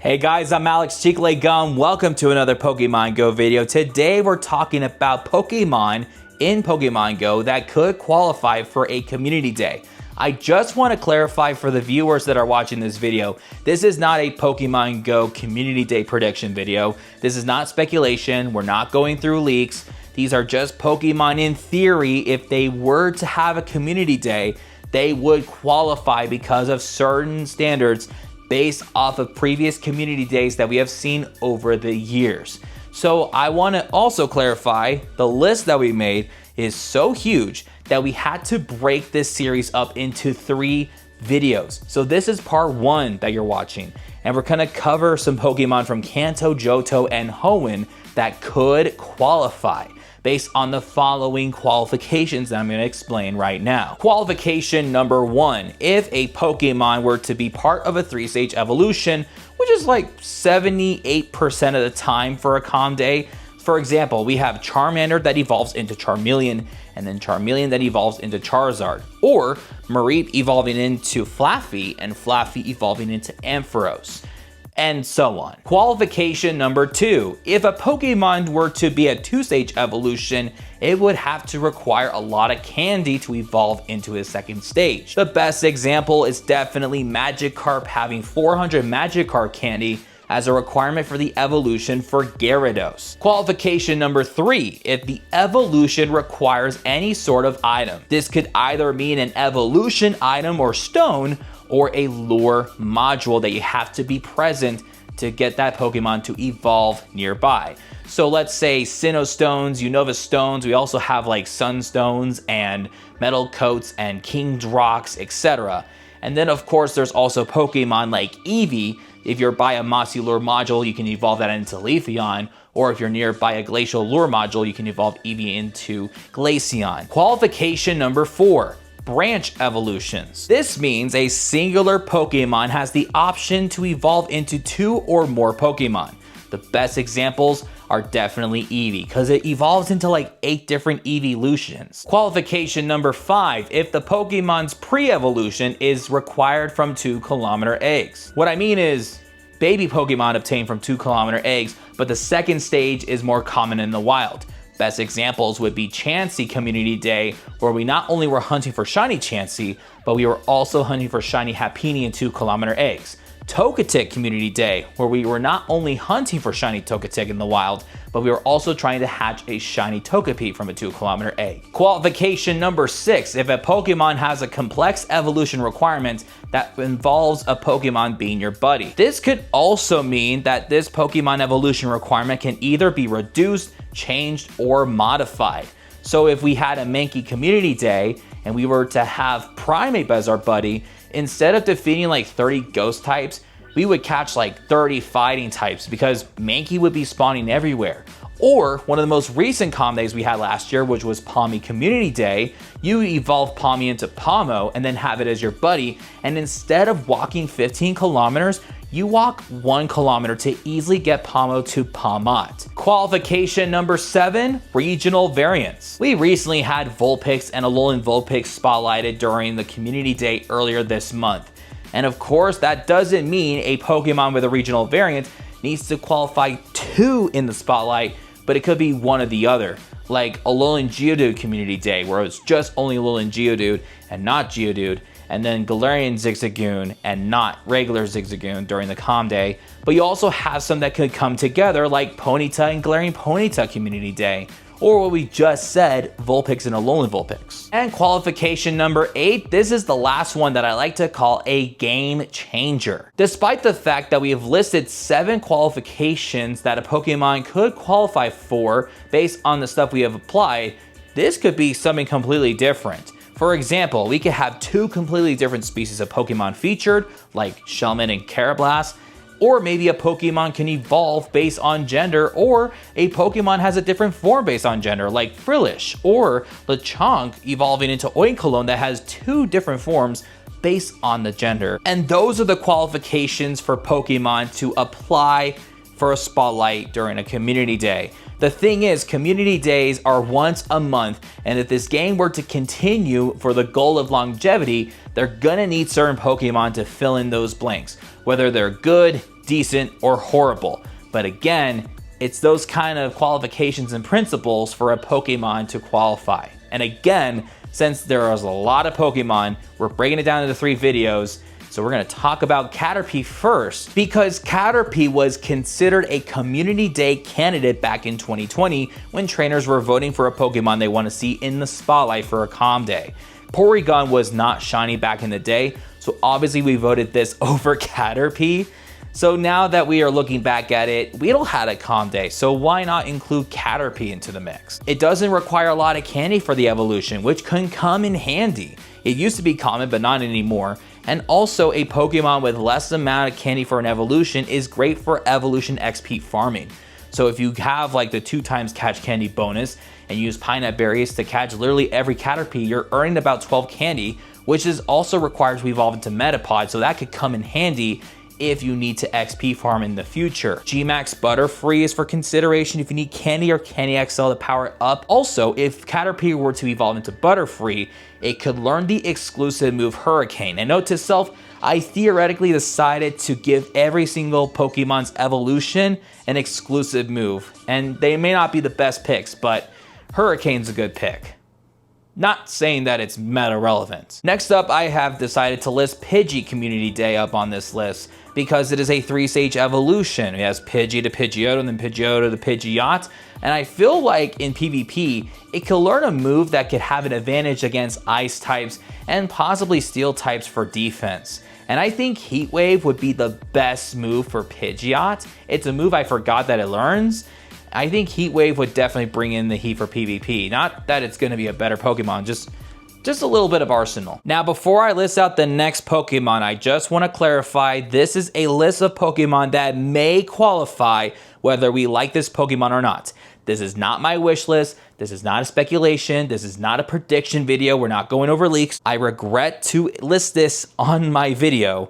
Hey guys, I'm Alex Chicle Gum. Welcome to another Pokemon Go video. Today we're talking about Pokemon in Pokemon Go that could qualify for a community day. I just want to clarify for the viewers that are watching this video, this is not a Pokemon Go community day prediction video. This is not speculation. We're not going through leaks. These are just Pokemon in theory. If they were to have a community day, they would qualify because of certain standards based off of previous community days that we have seen over the years. So I want to also clarify the list that we made is so huge that we had to break this series up into 3 videos. So this is part 1 that you're watching, and we're going to cover some Pokemon from Kanto, Johto, and Hoenn that could qualify based on the following qualifications that I'm going to explain right now. Qualification number 1, if a Pokemon were to be part of a 3-stage evolution, which is like 78% of the time for a calm day. For example, we have Charmander that evolves into Charmeleon, and then Charmeleon that evolves into Charizard, or Mareep evolving into Flaffy, and Flaffy evolving into Ampharos, and so on. Qualification number 2, if a Pokemon were to be a 2-stage evolution, it would have to require a lot of candy to evolve into a 2nd stage. The best example is definitely Magikarp having 400 Magikarp candy as a requirement for the evolution for Gyarados. Qualification number 3, if the evolution requires any sort of item. This could either mean an evolution item or stone, or a lure module that you have to be present to get that Pokemon to evolve nearby. So let's say Sinnoh Stones, Unova Stones, we also have like Sunstones and Metal Coats and Kingdrocks, etc. And then of course there's also Pokemon like Eevee. If you're by a Mossy Lure module, you can evolve that into Leafeon, or if you're nearby a Glacial Lure module, you can evolve Eevee into Glaceon. Qualification number 4, branch evolutions. This means a singular Pokemon has the option to evolve into 2 or more Pokemon. The best examples are definitely Eevee, because it evolves into like 8 different evolutions. Qualification number 5, if the Pokemon's pre-evolution is required from 2-kilometer eggs. What I mean is, baby Pokemon obtain from 2-kilometer eggs, but the 2nd stage is more common in the wild. Best examples would be Chansey Community Day, where we not only were hunting for shiny Chansey, but we were also hunting for shiny Happiny and 2-kilometer eggs. Togetic Community Day, where we were not only hunting for shiny Togetic in the wild, but we were also trying to hatch a shiny Togepi from a 2-kilometer egg. Qualification number 6, if a Pokemon has a complex evolution requirement that involves a Pokemon being your buddy. This could also mean that this Pokemon evolution requirement can either be reduced, changed, or modified. So if we had a Mankey Community Day and we were to have Primeape as our buddy, instead of defeating like 30 ghost types, we would catch like 30 fighting types because Mankey would be spawning everywhere. Or one of the most recent comm days we had last year, which was Pawmi Community Day, you evolve Pawmi into Pawmo and then have it as your buddy, and instead of walking 15 kilometers, you walk 1 kilometer to easily get Pawmo to Pawmot. Qualification number 7, regional variants. We recently had Vulpix and Alolan Vulpix spotlighted during the community day earlier this month. And of course, that doesn't mean a Pokemon with a regional variant needs to qualify 2 in the spotlight, but it could be one or the other. Like Alolan Geodude Community Day, where it's just only Alolan Geodude and not Geodude, and then Galarian Zigzagoon and not regular Zigzagoon during the Calm Day. But you also have some that could come together like Ponyta and Galarian Ponyta Community Day, or what we just said, Vulpix and Alolan Vulpix. And qualification number 8, this is the last one that I like to call a game changer. Despite the fact that we have listed 7 qualifications that a Pokemon could qualify for based on the stuff we have applied, this could be something completely different. For example, we could have 2 completely different species of Pokemon featured, like Shelmet and Karrablast, or maybe a Pokemon can evolve based on gender, or a Pokemon has a different form based on gender, like Frillish, or Lechonk evolving into Oinkologne that has 2 different forms based on the gender. And those are the qualifications for Pokemon to apply for a spotlight during a community day. The thing is, community days are once a month, and if this game were to continue for the goal of longevity, they're gonna need certain Pokemon to fill in those blanks. Whether they're good, decent, or horrible. But again, it's those kind of qualifications and principles for a Pokemon to qualify. And again, since there is a lot of Pokemon, we're breaking it down into 3 videos. So we're gonna talk about Caterpie first, because Caterpie was considered a Community Day candidate back in 2020 when trainers were voting for a Pokemon they want to see in the spotlight for a Comm Day. Porygon was not shiny back in the day, so obviously we voted this over Caterpie. So now that we are looking back at it, Weedle had a Comm Day, so why not include Caterpie into the mix? It doesn't require a lot of candy for the evolution, which can come in handy. It used to be common, but not anymore. And also, a Pokemon with less amount of candy for an evolution is great for evolution XP farming. So if you have like the 2x catch candy bonus and use pine nut berries to catch literally every Caterpie, you're earning about 12 candy, which is also required to evolve into Metapod, so that could come in handy if you need to XP farm in the future. Gmax Butterfree is for consideration if you need Candy or Candy XL to power it up. Also, if Caterpie were to evolve into Butterfree, it could learn the exclusive move Hurricane. And note to self, I theoretically decided to give every single Pokemon's evolution an exclusive move. And they may not be the best picks, but Hurricane's a good pick. Not saying that it's meta relevant. Next up, I have decided to list Pidgey Community Day up on this list because it is a 3-stage evolution. It has Pidgey to Pidgeotto and then Pidgeotto to Pidgeot. And I feel like in PvP, it could learn a move that could have an advantage against ice types and possibly steel types for defense. And I think Heat Wave would be the best move for Pidgeot. It's a move I forgot that it learns. I think Heat Wave would definitely bring in the heat for PvP. Not that it's gonna be a better Pokemon, just a little bit of arsenal. Now, before I list out the next Pokemon, I just wanna clarify, this is a list of Pokemon that may qualify whether we like this Pokemon or not. This is not my wish list. This is not a speculation. This is not a prediction video. We're not going over leaks. I regret to list this on my video,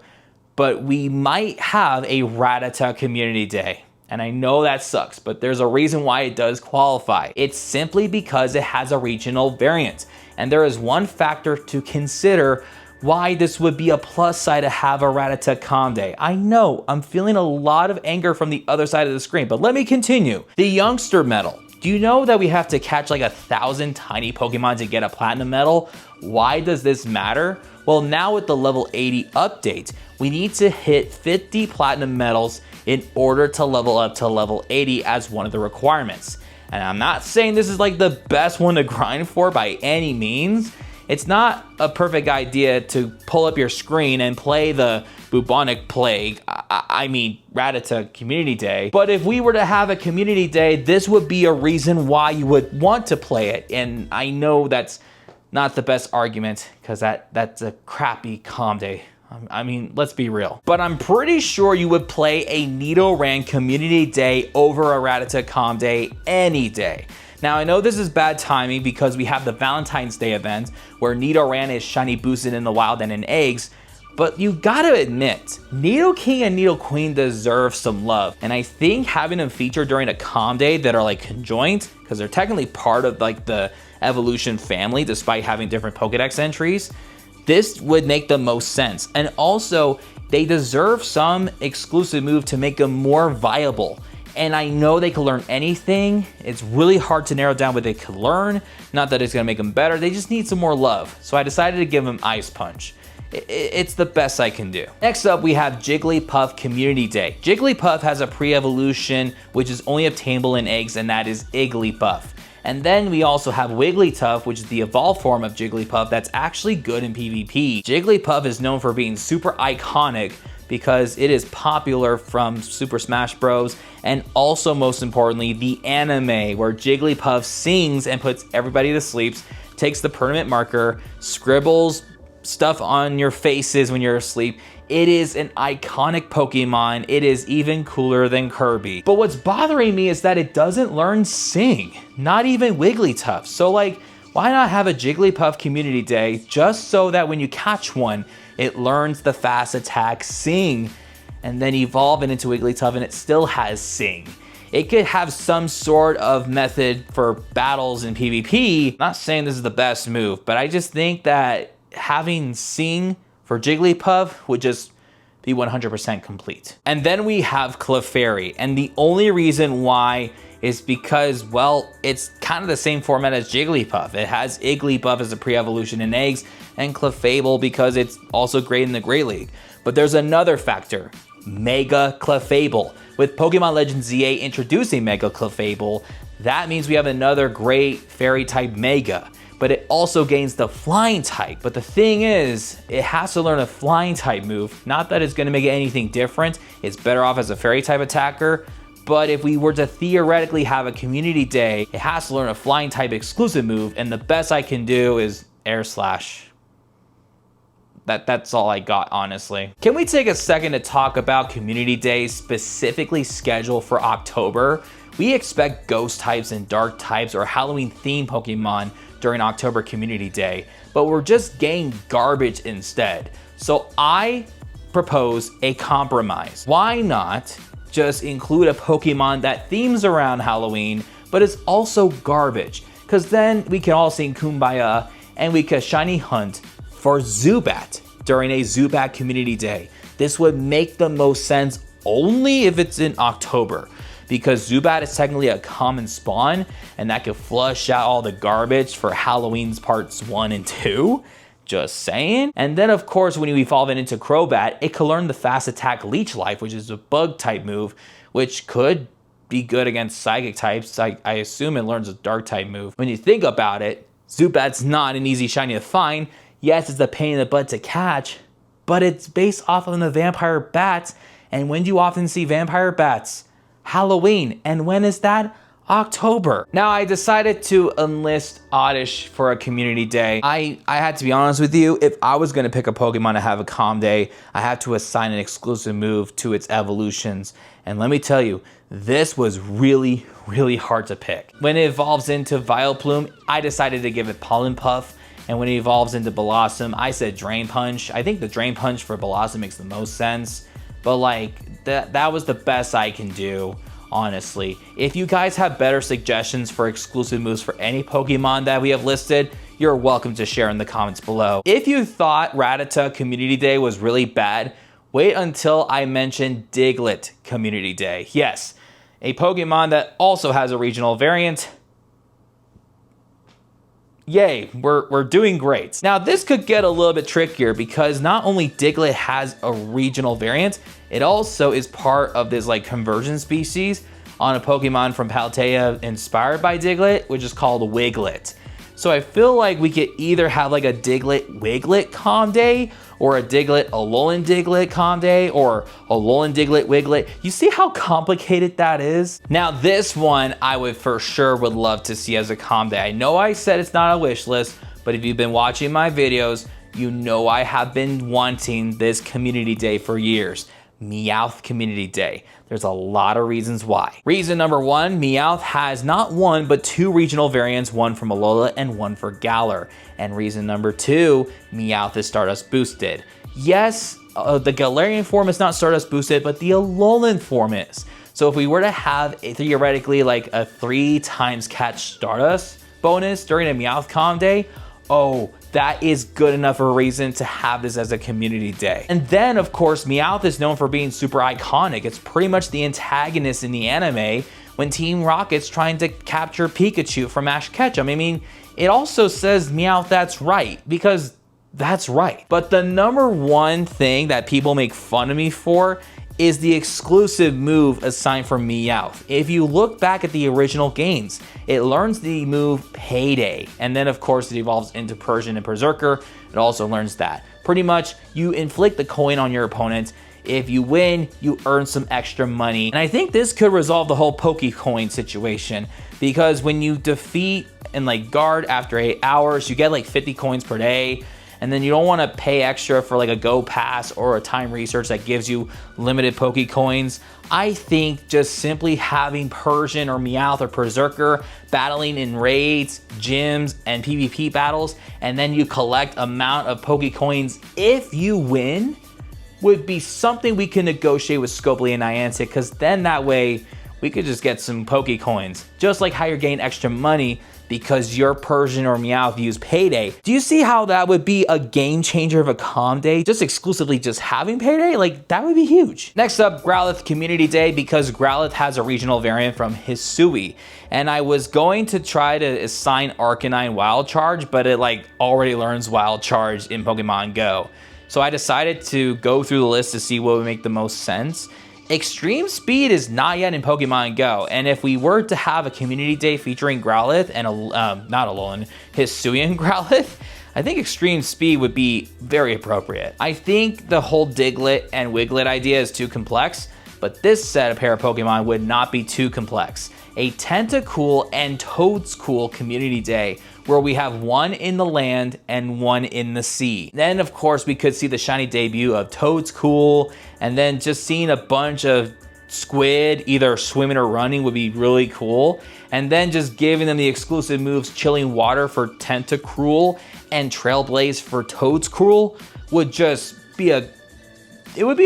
but we might have a Rattata Community Day. And I know that sucks, but there's a reason why it does qualify. It's simply because it has a regional variant. And there is one factor to consider why this would be a plus side to have a Rattata Comm Day. I know, I'm feeling a lot of anger from the other side of the screen, but let me continue. The Youngster Medal. Do you know that we have to catch like 1,000 tiny Pokemon to get a Platinum Medal? Why does this matter? Well, now with the level 80 update, we need to hit 50 Platinum Medals in order to level up to level 80 as one of the requirements. And I'm not saying this is like the best one to grind for by any means. It's not a perfect idea to pull up your screen and play the bubonic plague, I mean Rattata Community Day. But if we were to have a Community Day, this would be a reason why you would want to play it. And I know that's not the best argument because that's a crappy Comm Day. I mean, let's be real. But I'm pretty sure you would play a Nidoran Community Day over a Rattata Comm Day any day. Now, I know this is bad timing because we have the Valentine's Day event where Nidoran is shiny boosted in the wild and in eggs, but you gotta admit, Nidoking and Nidoqueen deserve some love. And I think having them featured during a Comm Day that are like conjoined, because they're technically part of like the evolution family despite having different Pokedex entries, this would make the most sense. And also, they deserve some exclusive move to make them more viable. And I know they can learn anything. It's really hard to narrow down what they could learn. Not that it's gonna make them better, they just need some more love. So I decided to give them Ice Punch. It's the best I can do. Next up, we have Jigglypuff Community Day. Jigglypuff has a pre-evolution, which is only obtainable in eggs, and that is Igglybuff. And then we also have Wigglytuff, which is the evolved form of Jigglypuff that's actually good in PvP. Jigglypuff is known for being super iconic because it is popular from Super Smash Bros. And also, most importantly, the anime where Jigglypuff sings and puts everybody to sleep, takes the permanent marker, scribbles stuff on your faces when you're asleep. It is an iconic Pokemon. It is even cooler than Kirby. But what's bothering me is that it doesn't learn Sing, not even Wigglytuff. So like, why not have a Jigglypuff Community Day just so that when you catch one, it learns the fast attack Sing and then evolve it into Wigglytuff and it still has Sing. It could have some sort of method for battles in PvP. Not saying this is the best move, but I just think that having Sing for Jigglypuff would just be 100% complete. And then we have Clefairy, and the only reason why is because, well, it's kind of the same format as Jigglypuff. It has Igglybuff as a pre-evolution in eggs, and Clefable because it's also great in the Great League. But there's another factor, Mega Clefable. With Pokemon Legends ZA introducing Mega Clefable, that means we have another great fairy type Mega, but it also gains the flying type. But the thing is, it has to learn a flying type move. Not that it's gonna make it anything different. It's better off as a fairy type attacker. But if we were to theoretically have a community day, it has to learn a flying type exclusive move, and the best I can do is Air Slash. That's all I got, honestly. Can we take a second to talk about community days specifically scheduled for October? We expect ghost types and dark types or Halloween themed Pokemon during October community day, but we're just getting garbage instead. So I propose a compromise. Why not just include a Pokemon that themes around Halloween, but is also garbage? Because then we can all sing Kumbaya and we can shiny hunt for Zubat during a Zubat community day. This would make the most sense only if it's in October, because Zubat is technically a common spawn and that could flush out all the garbage for Halloween's parts 1 and 2. Just saying. And then of course, when you evolve it into Crobat, it can learn the fast attack Leech Life, which is a bug type move, which could be good against psychic types. I assume it learns a dark type move. When you think about it, Zubat's not an easy shiny to find. Yes, it's a pain in the butt to catch, but it's based off of the vampire bats. And when do you often see vampire bats? Halloween. And when is that? October. Now I decided to enlist Oddish for a community day. I had to be honest with you, if I was gonna pick a Pokemon to have a calm day, I had to assign an exclusive move to its evolutions. And let me tell you, this was really, really hard to pick. When it evolves into Vileplume, I decided to give it Pollen Puff. And when it evolves into Blossom, I said Drain Punch. I think the Drain Punch for Blossom makes the most sense. But like, that was the best I can do, honestly. If you guys have better suggestions for exclusive moves for any Pokemon that we have listed, you're welcome to share in the comments below. If you thought Rattata Community Day was really bad, wait until I mention Diglett Community Day. Yes, a Pokemon that also has a regional variant. Yay, we're doing great. Now this could get a little bit trickier because not only Diglett has a regional variant, it also is part of this like conversion species on a Pokemon from Paltea inspired by Diglett, which is called Wiglet. So I feel like we could either have like a Diglett Wiglet calm day, or a Diglett Alolan Diglett calm day, or Alolan Diglett Wiglet. You see how complicated that is? Now this one I would for sure would love to see as a calm day. I know I said it's not a wish list, but if you've been watching my videos, you know I have been wanting this community day for years. Meowth Community Day. There's a lot of reasons why. Reason number one, Meowth has not one, but 2 regional variants, one from Alola and one for Galar. And reason number 2, Meowth is Stardust boosted. Yes, the Galarian form is not Stardust boosted, but the Alolan form is. So if we were to have theoretically like a 3 times catch Stardust bonus during a Meowth Calm Day, oh, that is good enough of a reason to have this as a community day. And then of course, Meowth is known for being super iconic. It's pretty much the antagonist in the anime when Team Rocket's trying to capture Pikachu from Ash Ketchum. I mean, it also says Meowth that's right, because that's right. But the number one thing that people make fun of me for is the exclusive move assigned for Meowth. If you look back at the original games, it learns the move Payday, and then of course it evolves into Persian and Berserker. It also learns that. Pretty much, you inflict the coin on your opponent. If you win, you earn some extra money. And I think this could resolve the whole Pokecoin situation, because when you defeat and like guard after 8 hours, you get like 50 coins per day. And then you don't want to pay extra for like a Go Pass or a time research that gives you limited Pokecoins. I think just simply having Persian or Meowth or Berserker battling in raids, gyms, and PvP battles, and then you collect amount of Pokecoins if you win, would be something we can negotiate with Scopely and Niantic, because then that way we could just get some Pokecoins. Just like how you're getting extra money because your Persian or Meowth use Payday. Do you see how that would be a game changer of a Calm Day? Just exclusively just having Payday? Like, that would be huge. Next up, Growlithe Community Day, because Growlithe has a regional variant from Hisui. And I was going to try to assign Arcanine Wild Charge, but it like already learns Wild Charge in Pokemon Go. So I decided to go through the list to see what would make the most sense. Extreme Speed is not yet in Pokemon Go, and if we were to have a community day featuring Growlithe and not Alolan, Hisuian Growlithe, I think Extreme Speed would be very appropriate. I think the whole Diglett and Wiglet idea is too complex, but this set of pair of Pokemon would not be too complex. A Tentacool and Toadscool community day where we have one in the land and one in the sea. Then of course we could see the shiny debut of Toadscool, and then just seeing a bunch of squid either swimming or running would be really cool. And then just giving them the exclusive moves Chilling Water for Tentacruel and Trailblaze for Toadscool would just be a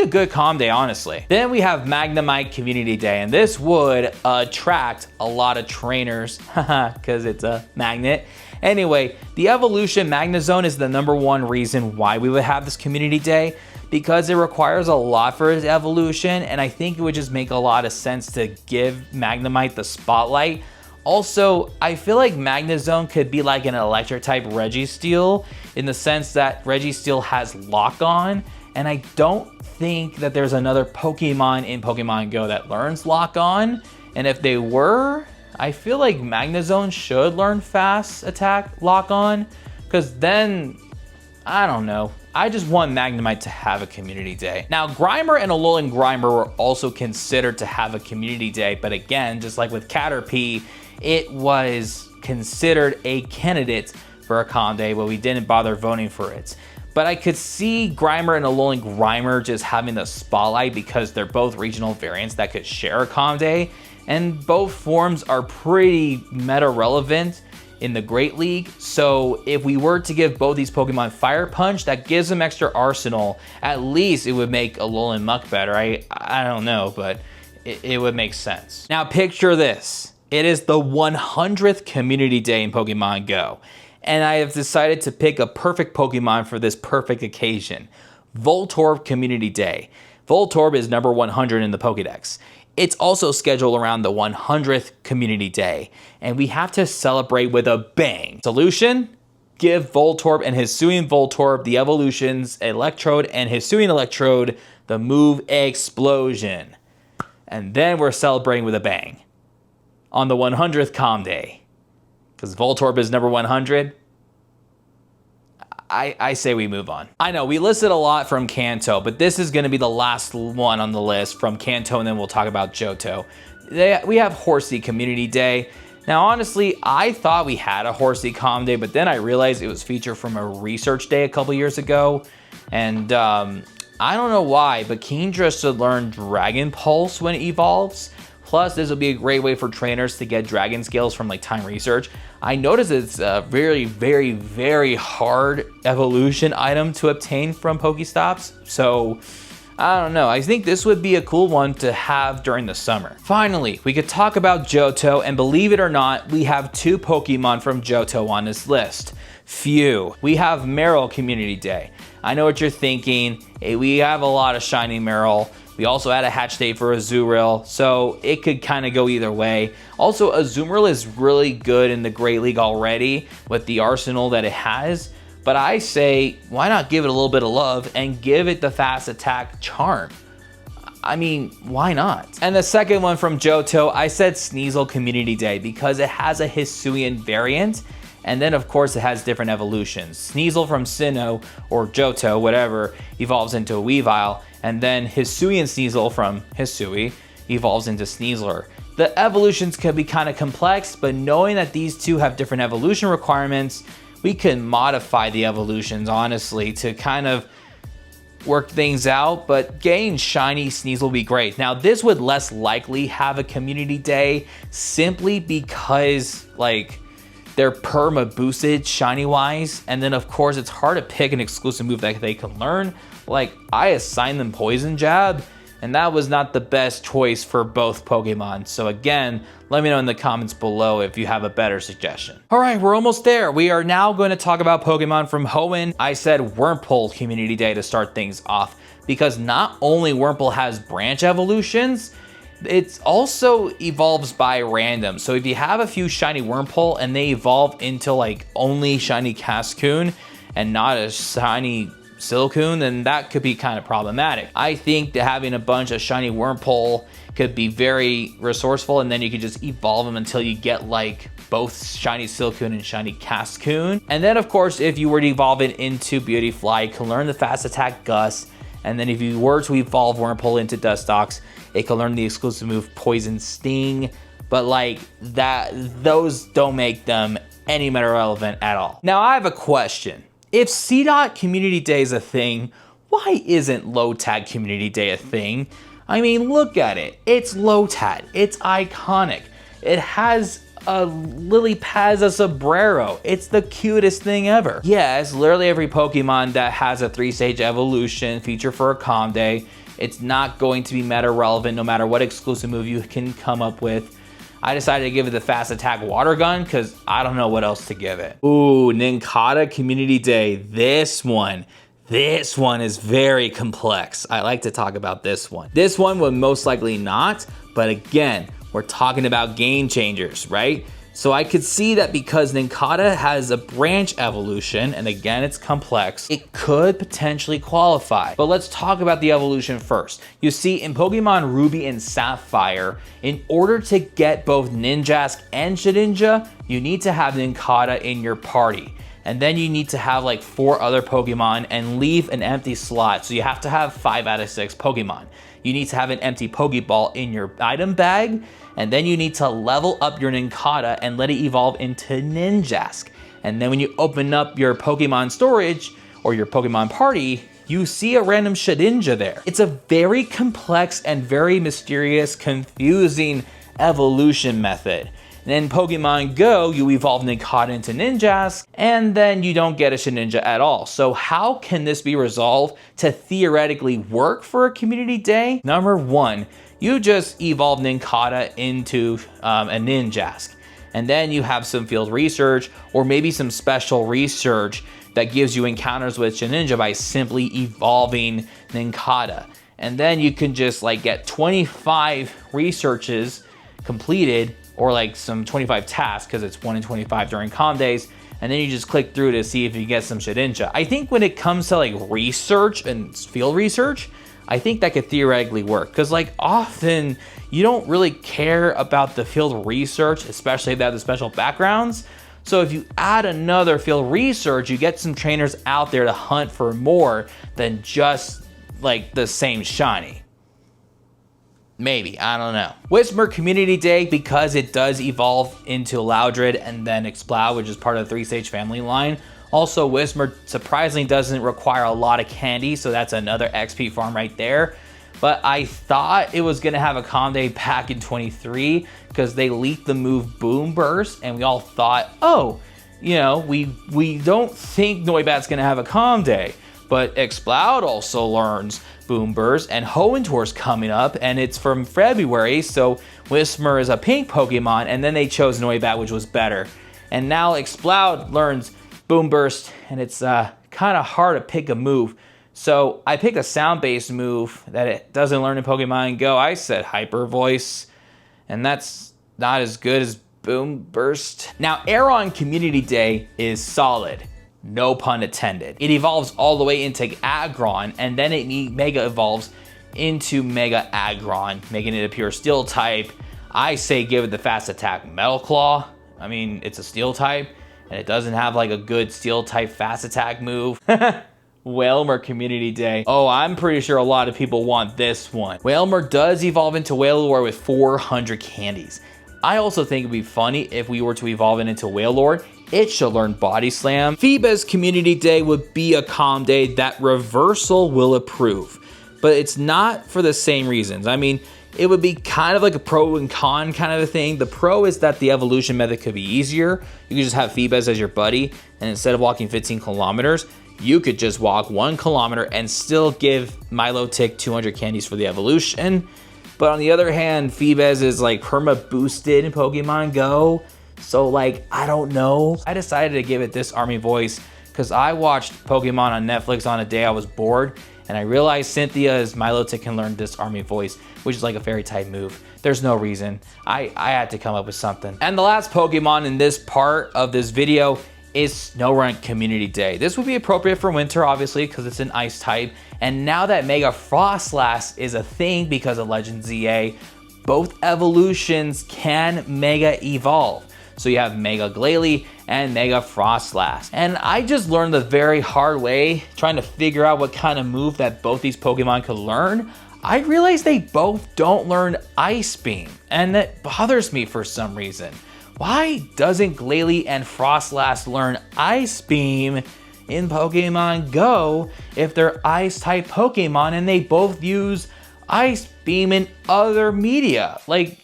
good Calm Day, honestly. Then we have Magnemite Community Day, and this would attract a lot of trainers, because it's a magnet. Anyway, the evolution Magnezone is the #1 reason why we would have this community day, because it requires a lot for its evolution, and I think it would just make a lot of sense to give Magnemite the spotlight. Also, I feel like Magnezone could be like an electric type Registeel, in the sense that Registeel has Lock On, and I don't think that there's another Pokemon in Pokemon Go that learns Lock On. And if they were, I feel like Magnezone should learn Fast Attack Lock On, because then, I don't know. I just want Magnemite to have a community day. Now, Grimer and Alolan Grimer were also considered to have a community day, but again, just like with Caterpie, it was considered a candidate for a Calm Day, but we didn't bother voting for it. But I could see Grimer and Alolan Grimer just having the spotlight because they're both regional variants that could share a Calm Day, and both forms are pretty meta relevant in the Great League. So if we were to give both these Pokemon Fire Punch, that gives them extra arsenal. At least it would make Alolan Muck better. I don't know, but it would make sense. Now picture this. It is the 100th community day in Pokemon Go, and I have decided to pick a perfect Pokemon for this perfect occasion. Voltorb Community Day. Voltorb is number 100 in the Pokedex. It's also scheduled around the 100th Community Day, and we have to celebrate with a bang. Solution? Give Voltorb and Hisuian Voltorb the evolutions Electrode and Hisuian Electrode the move Explosion. And then we're celebrating with a bang on the 100th Calm Day. Because Voltorb is number 100, I say we move on. I know, we listed a lot from Kanto, but this is going to be the last one on the list from Kanto, and then we'll talk about Johto. We have Horsey Community Day. Now, honestly, I thought we had a Horsey Calm Day, but then I realized it was featured from a research day a couple years ago. And I don't know why, but Kingdra should learn Dragon Pulse when it evolves. Plus, this will be a great way for trainers to get dragon scales from like time research. I noticed it's a very, very, very hard evolution item to obtain from Pokestops. So, I don't know. I think this would be a cool one to have during the summer. Finally, we could talk about Johto, and believe it or not, we have 2 Pokemon from Johto on this list. Phew. We have Marill Community Day. I know what you're thinking. We have a lot of shiny Marill. We also had a hatch date for Azumarill, so it could kind of go either way. Also, Azumarill is really good in the Great League already with the arsenal that it has, but I say, why not give it a little bit of love and give it the Fast Attack charm? I mean, why not? And the second one from Johto, I said Sneasel Community Day because it has a Hisuian variant, and then of course it has different evolutions. Sneasel from Sinnoh, or Johto, whatever, evolves into a Weavile, and then Hisuian Sneasel from Hisui evolves into Sneasler. The evolutions can be kind of complex, but knowing that these two have different evolution requirements, we can modify the evolutions, honestly, to kind of work things out, but getting shiny Sneasel will be great. Now, this would less likely have a community day simply because, like, they're perma boosted shiny wise, and then of course it's hard to pick an exclusive move that they can learn. Like, I assigned them Poison Jab, and that was not the best choice for both Pokemon. So again, let me know in the comments below if you have a better suggestion. All right, we're almost there. We are now going to talk about Pokemon from Hoenn. I said Wurmple Community Day to start things off, because not only Wurmple has branch evolutions, it also evolves by random. So if you have a few shiny Wurmple and they evolve into like only shiny Cascoon and not a shiny Silcoon, then that could be kind of problematic. I think that having a bunch of shiny Wurmple could be very resourceful, and then you could just evolve them until you get like both shiny Silcoon and shiny Cascoon. And then of course, if you were to evolve it into Beautyfly, you can learn the fast attack Gust. And then if you were to evolve Wurmple into Dustox, it can learn the exclusive move Poison Sting. But like that, those don't make them any more relevant at all. Now I have a question. If CDOT Community Day is a thing, why isn't Lotad Community Day a thing? I mean, look at it. It's Lotad. It's iconic. It has a lily pads a sombrero. It's the cutest thing ever. Yes, literally every Pokemon that has a 3-stage evolution feature for a Calm Day, it's not going to be meta relevant no matter what exclusive move you can come up with. I decided to give it the fast attack water gun because I don't know what else to give it. Ooh, Nincada Community Day. This one is very complex. I like to talk about this one. This one would most likely not, but again, we're talking about game changers, right? So I could see that because Nincada has a branch evolution, and again, it's complex, it could potentially qualify. But let's talk about the evolution first. You see, in Pokemon Ruby and Sapphire, in order to get both Ninjask and Shedinja, you need to have Nincada in your party. And then you need to have like 4 other Pokemon and leave an empty slot. So you have to have 5 out of 6 Pokemon. You need to have an empty Pokeball in your item bag, and then you need to level up your Nincada and let it evolve into Ninjask. And then when you open up your Pokemon storage or your Pokemon party, you see a random Shedinja there. It's a very complex and very mysterious, confusing evolution method. And in Pokemon Go, you evolve Nincada into Ninjask, and then you don't get a Shedinja at all. So how can this be resolved to theoretically work for a community day? Number 1, you just evolve Nincada into a Ninjask. And then you have some field research or maybe some special research that gives you encounters with Shedinja by simply evolving Nincada. And then you can just like get 25 researches completed, or like some 25 tasks, because it's 1 in 25 during Calm Days, and then you just click through to see if you get some Shedinja. I think when it comes to like research and field research, I think that could theoretically work, because like often you don't really care about the field research, especially if they have the special backgrounds. So if you add another field research, you get some trainers out there to hunt for more than just like the same shiny. Maybe, I don't know. Whismur Community Day, because it does evolve into Loudred and then Exploud, which is part of the 3-stage family line. Also, Whismur surprisingly doesn't require a lot of candy, so that's another XP farm right there. But I thought it was gonna have a Calm Day back in 23 because they leaked the move Boom Burst, and we all thought, oh, you know, we don't think Noibat's gonna have a Calm Day. But Exploud also learns Boom Burst, and Hoenn coming up, and it's from February, so Whismur is a pink Pokemon, and then they chose Noibat, which was better. And now Exploud learns Boom Burst, and it's kind of hard to pick a move. So I picked a sound-based move that it doesn't learn in Pokemon Go. I said Hyper Voice, and that's not as good as Boom Burst. Now, Aeron Community Day is solid. No pun intended. It evolves all the way into Aggron, and then it Mega evolves into Mega Aggron, making it a pure Steel type. I say give it the fast attack Metal Claw. I mean, it's a Steel type, and it doesn't have like a good Steel type fast attack move. Wailmer Community Day. Oh, I'm pretty sure a lot of people want this one. Wailmer does evolve into Wailord with 400 candies. I also think it'd be funny if we were to evolve it into Wailord. It should learn Body Slam. Phoebe's Community Day would be a Calm Day that Reversal will approve, but it's not for the same reasons. I mean, it would be kind of like a pro and con kind of a thing. The pro is that the evolution method could be easier. You could just have Phoebes as your buddy, and instead of walking 15 kilometers, you could just walk 1 kilometer and still give Milotic 200 candies for the evolution. But on the other hand, Phoebes is like perma boosted in Pokemon Go. So like, I don't know. I decided to give it this army voice because I watched Pokemon on Netflix on a day I was bored, and I realized Cynthia's Milotic can learn this army voice, which is like a fairy type move. There's no reason. I had to come up with something. And the last Pokemon in this part of this video is Snorunt Community Day. This would be appropriate for winter, obviously, because it's an ice type. And now that Mega Frostlass is a thing because of Legend ZA, both evolutions can Mega Evolve. So you have Mega Glalie and Mega Frostlass. And I just learned the very hard way, trying to figure out what kind of move that both these Pokemon could learn. I realized they both don't learn Ice Beam, and that bothers me for some reason. Why doesn't Glalie and Frostlass learn Ice Beam in Pokemon Go if they're Ice type Pokemon and they both use Ice Beam in other media? Like,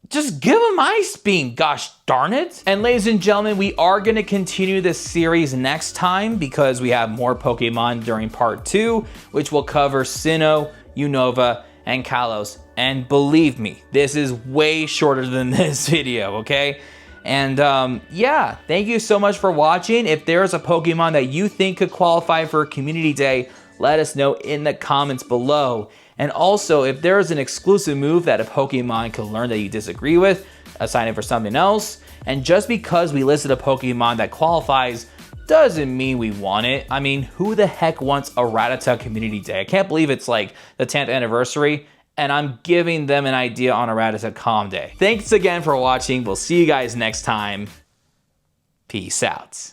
just give them Ice Beam, gosh darn it. And ladies and gentlemen, we are gonna continue this series next time because we have more Pokemon during part 2, which will cover Sinnoh, Unova, and Kalos. And believe me, this is way shorter than this video, okay? And yeah, thank you so much for watching. If there's a Pokemon that you think could qualify for Community Day, let us know in the comments below. And also, if there is an exclusive move that a Pokemon could learn that you disagree with, assign it for something else. And just because we listed a Pokemon that qualifies doesn't mean we want it. I mean, who the heck wants a Rattata Community Day? I can't believe it's like the 10th anniversary and I'm giving them an idea on a Rattata Com Day. Thanks again for watching. We'll see you guys next time. Peace out.